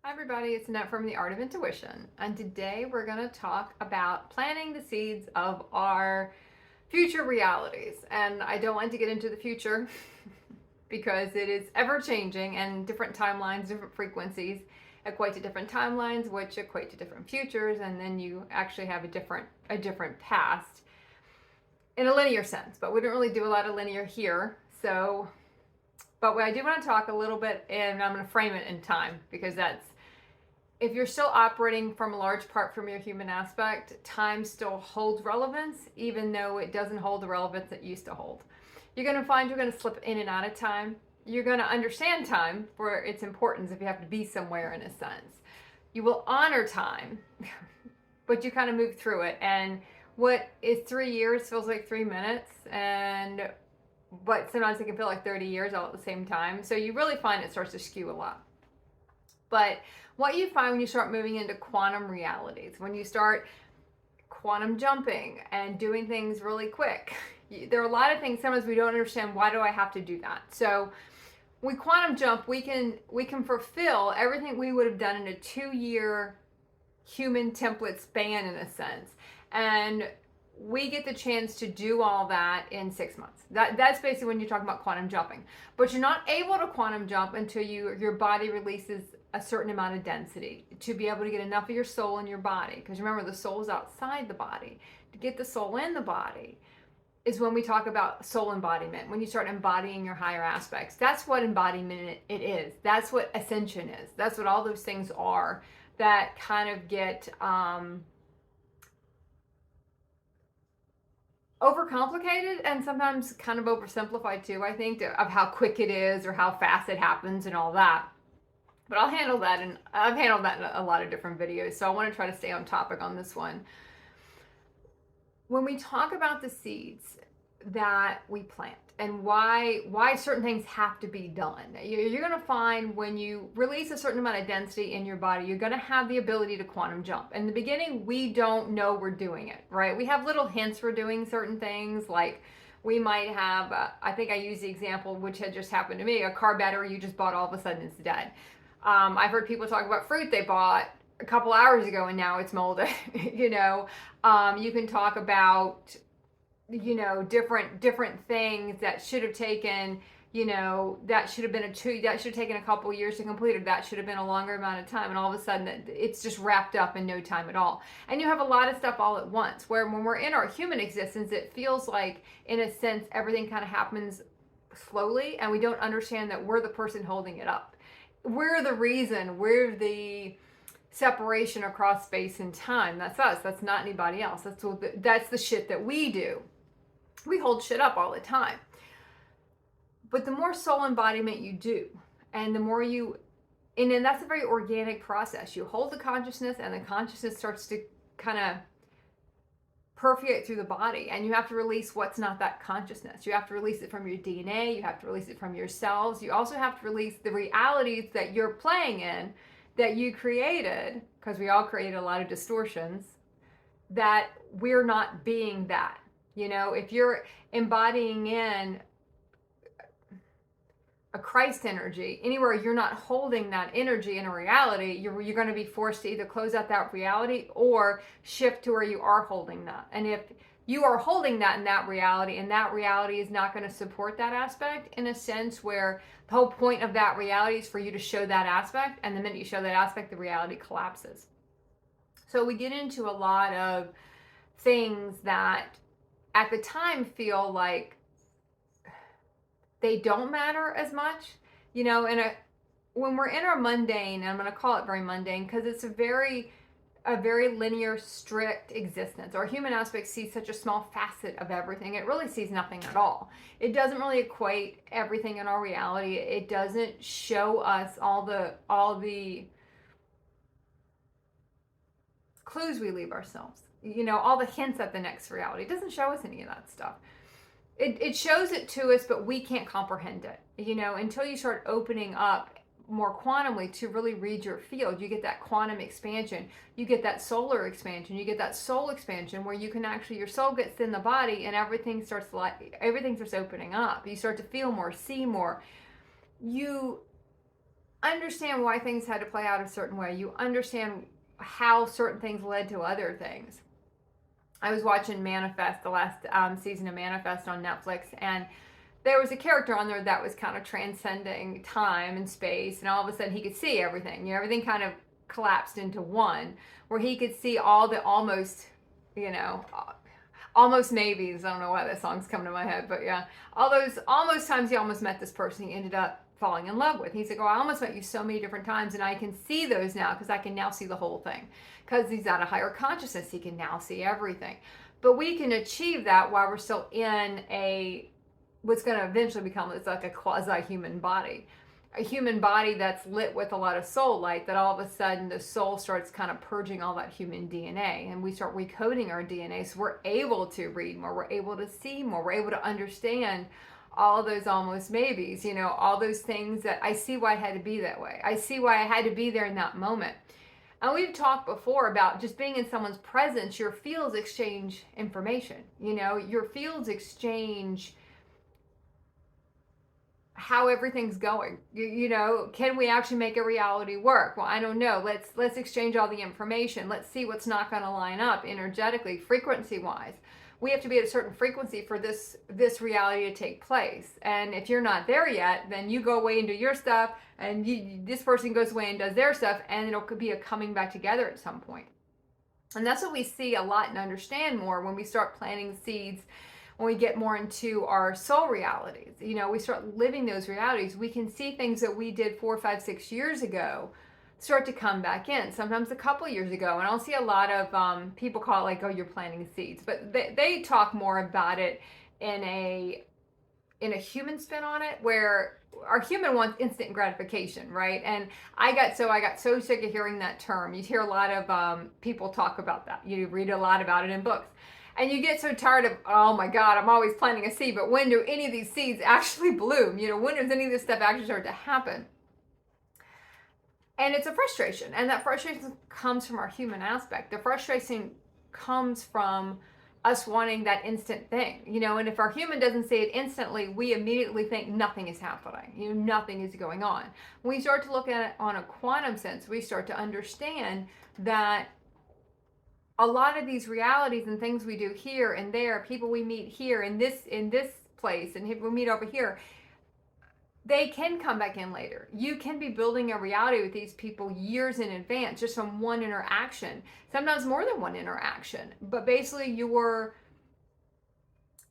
Hi everybody, it's Annette from The Art of Intuition, and today we're going to talk about planting the seeds of our future realities. And I don't want to get into the future because it is ever changing and different timelines, different frequencies equate to different timelines, which equate to different futures, and then you actually have a different past in a linear sense. But we don't really do a lot of linear here, but what I do want to talk a little bit, and I'm going to frame it in time because if you're still operating from a large part from your human aspect, time still holds relevance, even though it doesn't hold the relevance it used to hold. You're going to find you're going to slip in and out of time. You're going to understand time for its importance if you have to be somewhere in a sense. You will honor time, but you kind of move through it. And what is 3 years feels like 3 minutes, but sometimes it can feel like 30 years all at the same time. So you really find it starts to skew a lot. But what you find when you start moving into quantum realities, when you start quantum jumping and doing things really quick, there are a lot of things sometimes we don't understand. Why do I have to do that? So we quantum jump, we can fulfill everything we would have done in a 2-year human template span in a sense. And we get the chance to do all that in 6 months. That's basically when you're talking about quantum jumping. But you're not able to quantum jump until your body releases a certain amount of density to be able to get enough of your soul in your body. Because remember, the soul is outside the body. To get the soul in the body is when we talk about soul embodiment, when you start embodying your higher aspects. That's what embodiment it is. That's what ascension is. That's what all those things are that kind of get overcomplicated and sometimes kind of oversimplified too, I think, of how quick it is or how fast it happens and all that. But I've handled that in a lot of different videos, so I want to try to stay on topic on this one. When we talk about the seeds that we plant and why certain things have to be done, you're going to find when you release a certain amount of density in your body, you're going to have the ability to quantum jump. In the beginning, we don't know we're doing it, right? We have little hints we're doing certain things, like we might have, I think I used the example, which had just happened to me, a car battery you just bought, all of a sudden it's dead. I've heard people talk about fruit they bought a couple hours ago and now it's molded. You can talk about different things that should have taken that should have taken a couple years to complete, or that should have been a longer amount of time, and all of a sudden it's just wrapped up in no time at all. And you have a lot of stuff all at once, where when we're in our human existence, it feels like in a sense everything kind of happens slowly and we don't understand that we're the person holding it up. We're the reason, we're the separation across space and time. That's us. That's not anybody else. That's the shit that we do. We hold shit up all the time. But the more soul embodiment you do, and the more and then that's a very organic process. You hold the consciousness, and the consciousness starts to kind of permeate through the body, and you have to release what's not that consciousness. You have to release it from your DNA. You have to release it from your cells. You also have to release the realities that you're playing in, that you created, because we all created a lot of distortions, that we're not being that. If you're embodying in a Christ energy, anywhere you're not holding that energy in a reality, you're going to be forced to either close out that reality or shift to where you are holding that. And if you are holding that in that reality, and that reality is not going to support that aspect, in a sense where the whole point of that reality is for you to show that aspect, and the minute you show that aspect, the reality collapses. So we get into a lot of things that at the time feel like they don't matter as much, when we're in our mundane, and I'm going to call it very mundane because it's a very linear, strict existence. Our human aspect sees such a small facet of everything. It really sees nothing at all. It doesn't really equate everything in our reality. It doesn't show us all the clues we leave ourselves. All the hints at the next reality. It doesn't show us any of that stuff. It shows it to us, but we can't comprehend it, until you start opening up more quantumly to really read your field. You get that quantum expansion, you get that solar expansion, you get that soul expansion where you can actually, your soul gets in the body and everything starts opening up. You start to feel more, see more. You understand why things had to play out a certain way. You understand how certain things led to other things. I was watching Manifest, the last season of Manifest on Netflix, and there was a character on there that was kind of transcending time and space, and all of a sudden he could see everything. You know, everything kind of collapsed into one, where he could see all the almost, you know, almost maybes. I don't know why that song's coming to my head, but yeah, all those almost times he almost met this person he ended up falling in love with. He's like, oh, I almost met you so many different times, and I can see those now because I can now see the whole thing. Because he's at a higher consciousness, he can now see everything. But we can achieve that while we're still in a what's going to eventually become, it's like a quasi-human body, a human body that's lit with a lot of soul light, that all of a sudden the soul starts kind of purging all that human DNA, and we start recoding our DNA, so we're able to read more, we're able to see more, we're able to understand all those almost maybes, you know, all those things that I see why I had to be that way. I see why I had to be there in that moment. And we've talked before about just being in someone's presence, your fields exchange information. You know, your fields exchange how everything's going. You know, can we actually make a reality work? Well, I don't know. Let's exchange all the information. Let's see what's not going to line up energetically, frequency wise. We have to be at a certain frequency for this reality to take place. And if you're not there yet, then you go away and do your stuff, and this person goes away and does their stuff, and it'll could be a coming back together at some point. And that's what we see a lot and understand more when we start planting seeds. When we get more into our soul realities, you know, we start living those realities, we can see things that we did 4, 5, 6 years ago start to come back in, sometimes a couple years ago. And I'll see a lot of people call it like, oh, you're planting seeds, but they talk more about it in a human spin on it, where our human wants instant gratification, right? And I got so sick of hearing that term. You hear a lot of people talk about that. You read a lot about it in books. And you get so tired of, oh my God, I'm always planting a seed, but when do any of these seeds actually bloom? You know, when does any of this stuff actually start to happen? And it's a frustration. And that frustration comes from our human aspect. The frustration comes from us wanting that instant thing, you know, and if our human doesn't see it instantly, we immediately think nothing is happening, you know, nothing is going on. When we start to look at it on a quantum sense, we start to understand that a lot of these realities and things we do here and there, people we meet here in this place, and we meet over here, they can come back in later. You can be building a reality with these people years in advance just from one interaction, sometimes more than one interaction. But basically you're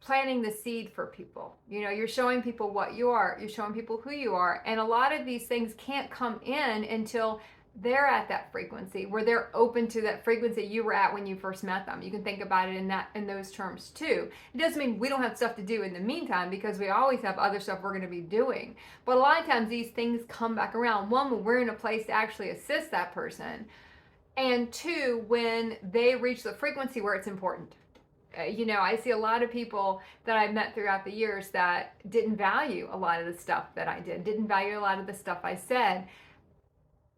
planting the seed for people. You know, you're showing people what you are, you're showing people who you are. And a lot of these things can't come in until they're at that frequency where they're open to that frequency you were at when you first met them. You can think about it in those terms too. It doesn't mean we don't have stuff to do in the meantime, because we always have other stuff we're going to be doing. But a lot of times these things come back around. One, when we're in a place to actually assist that person, and two, when they reach the frequency where it's important. You know, I see a lot of people that I've met throughout the years that didn't value a lot of the stuff that I didn't value a lot of the stuff I said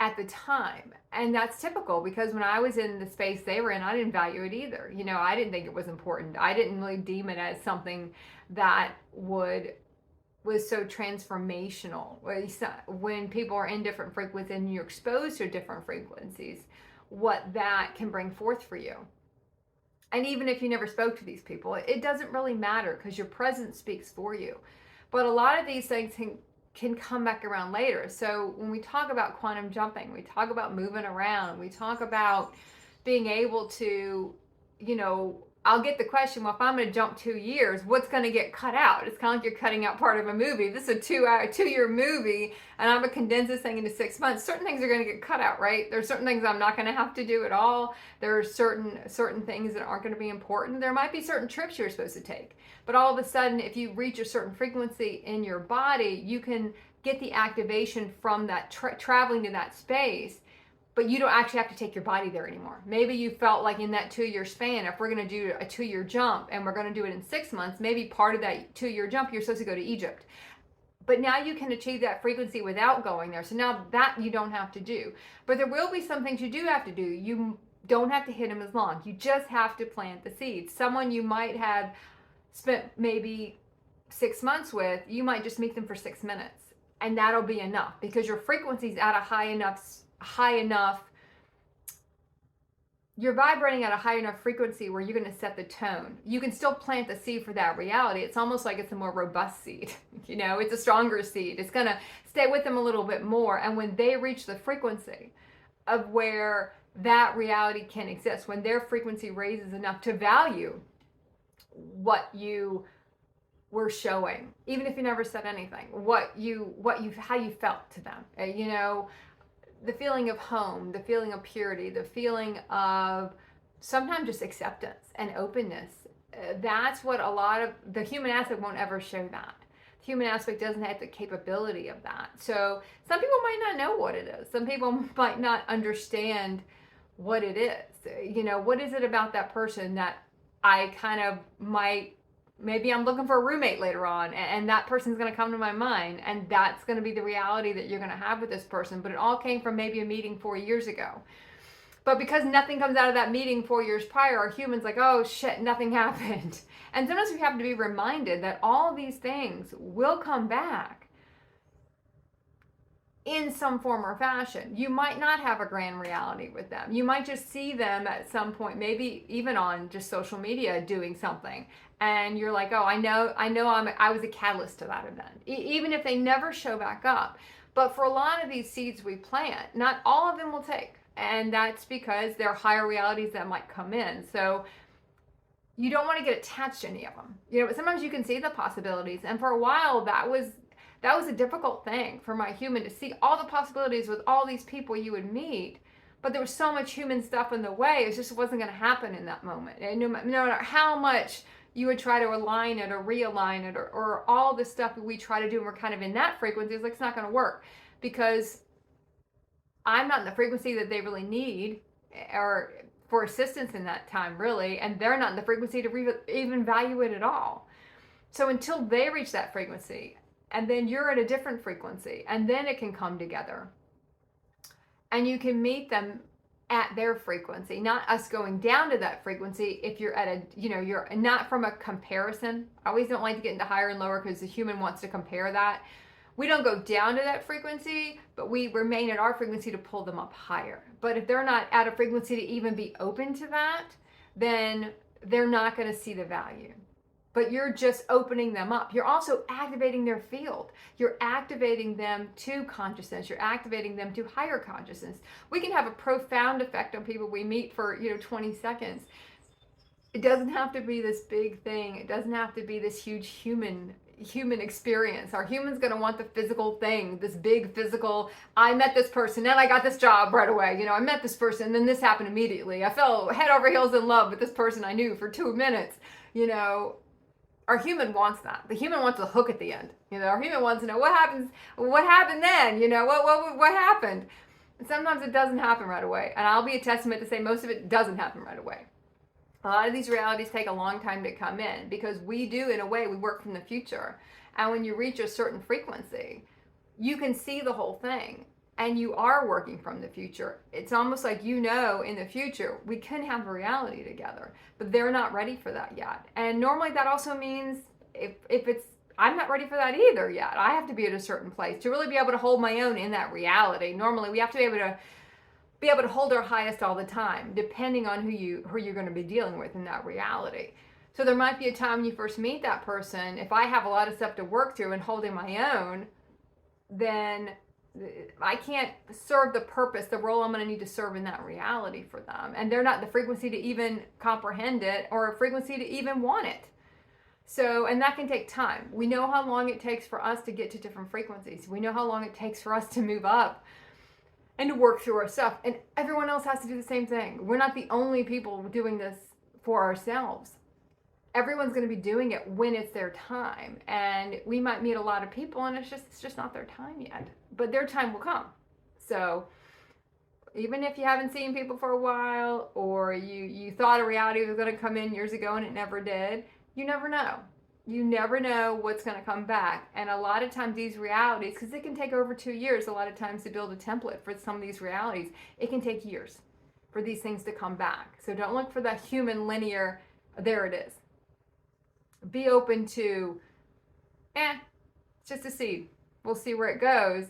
at the time. And that's typical, because when I was in the space they were in, I didn't value it either. You know, I didn't think it was important. I didn't really deem it as something that was so transformational. When people are in different frequencies and you're exposed to different frequencies, what that can bring forth for you. And even if you never spoke to these people, it doesn't really matter, because your presence speaks for you. But a lot of these things can come back around later. So when we talk about quantum jumping, we talk about moving around, we talk about being able to, you know, I'll get the question, well, if I'm going to jump 2 years, what's going to get cut out? It's kind of like you're cutting out part of a movie. This is a 2-year movie, and I'm going to condense this thing into 6 months. Certain things are going to get cut out, right? There's certain things I'm not going to have to do at all. There are certain things that aren't going to be important. There might be certain trips you're supposed to take. But all of a sudden, if you reach a certain frequency in your body, you can get the activation from that traveling to that space. But you don't actually have to take your body there anymore. Maybe you felt like in that 2-year span, if we're going to do a 2-year jump and we're going to do it in 6 months, maybe part of that 2-year jump, you're supposed to go to Egypt. But now you can achieve that frequency without going there. So now that you don't have to do. But there will be some things you do have to do. You don't have to hit them as long. You just have to plant the seeds. Someone you might have spent maybe 6 months with, you might just meet them for 6 minutes. And that'll be enough because your frequency's at a high enough, you're vibrating at a high enough frequency where you're going to set the tone. You can still plant the seed for that reality. It's almost like it's a more robust seed. It's a stronger seed. It's going to stay with them a little bit more. And when they reach the frequency of where that reality can exist, when their frequency raises enough to value what you were showing, even if you never said anything, how you felt to them, the feeling of home, the feeling of purity, the feeling of sometimes just acceptance and openness. That's what a lot of the human aspect won't ever show that. The human aspect doesn't have the capability of that. So some people might not know what it is. Some people might not understand what it is. What is it about that person that I kind of maybe I'm looking for a roommate later on, and that person's going to come to my mind, and that's going to be the reality that you're going to have with this person. But it all came from maybe a meeting 4 years ago. But because nothing comes out of that meeting 4 years prior, our humans like, oh shit, nothing happened. And sometimes we have to be reminded that all of these things will come back in some form or fashion. You might not have a grand reality with them. You might just see them at some point, maybe even on just social media doing something. And you're like, oh, I know I was a catalyst to that event. Even if they never show back up. But for a lot of these seeds we plant, not all of them will take. And that's because there are higher realities that might come in. So you don't want to get attached to any of them. But sometimes you can see the possibilities. And for a while, that was a difficult thing for my human to see all the possibilities with all these people you would meet. But there was so much human stuff in the way, it just wasn't going to happen in that moment. And no matter how much you would try to align it or realign it or all the stuff that we try to do, and we're kind of in that frequency, it's like it's not going to work because I'm not in the frequency that they really need or for assistance in that time, really, and they're not in the frequency to even value it at all. So until they reach that frequency, and then you're at a different frequency, and then it can come together. And you can meet them at their frequency, not us going down to that frequency if you're at you're not from a comparison. I always don't like to get into higher and lower because the human wants to compare that. We don't go down to that frequency, but we remain at our frequency to pull them up higher. But if they're not at a frequency to even be open to that, then they're not going to see the value. But you're just opening them up. You're also activating their field. You're activating them to consciousness. You're activating them to higher consciousness. We can have a profound effect on people we meet for 20 seconds. It doesn't have to be this big thing. It doesn't have to be this huge human experience. Our human's going to want the physical thing, this big physical, I met this person, then I got this job right away. I met this person, then this happened immediately. I fell head over heels in love with this person I knew for 2 minutes. Our human wants that. The human wants a hook at the end. Our human wants to know what happened then. What happened. And sometimes it doesn't happen right away. And I'll be a testament to say most of it doesn't happen right away. A lot of these realities take a long time to come in because we do, in a way, we work from the future. And when you reach a certain frequency, you can see the whole thing. And you are working from the future. It's almost like in the future, we can have a reality together, but they're not ready for that yet. And normally that also means I'm not ready for that either yet. I have to be at a certain place to really be able to hold my own in that reality. Normally we have to be able to hold our highest all the time, depending on who you're going to be dealing with in that reality. So there might be a time when you first meet that person, if I have a lot of stuff to work through and holding my own, then I can't serve the purpose, the role I'm going to need to serve in that reality for them. And they're not the frequency to even comprehend it or a frequency to even want it. So, and that can take time. We know how long it takes for us to get to different frequencies. We know how long it takes for us to move up and to work through our stuff. And everyone else has to do the same thing. We're not the only people doing this for ourselves. Everyone's going to be doing it when it's their time. And we might meet a lot of people and it's just not their time yet. But their time will come. So even if you haven't seen people for a while, or you thought a reality was going to come in years ago and it never did, you never know. You never know what's going to come back. And a lot of times these realities, because it can take over 2 years a lot of times to build a template for some of these realities, it can take years for these things to come back. So don't look for that human linear, there it is. Be open to, it's just a seed. We'll see where it goes,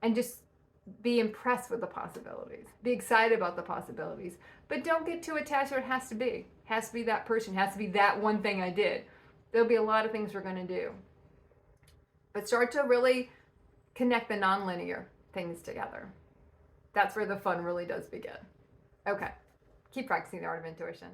and just be impressed with the possibilities. Be excited about the possibilities. But don't get too attached where it has to be. It has to be that person. It has to be that one thing I did. There'll be a lot of things we're going to do. But start to really connect the nonlinear things together. That's where the fun really does begin. Okay. Keep practicing the art of intuition.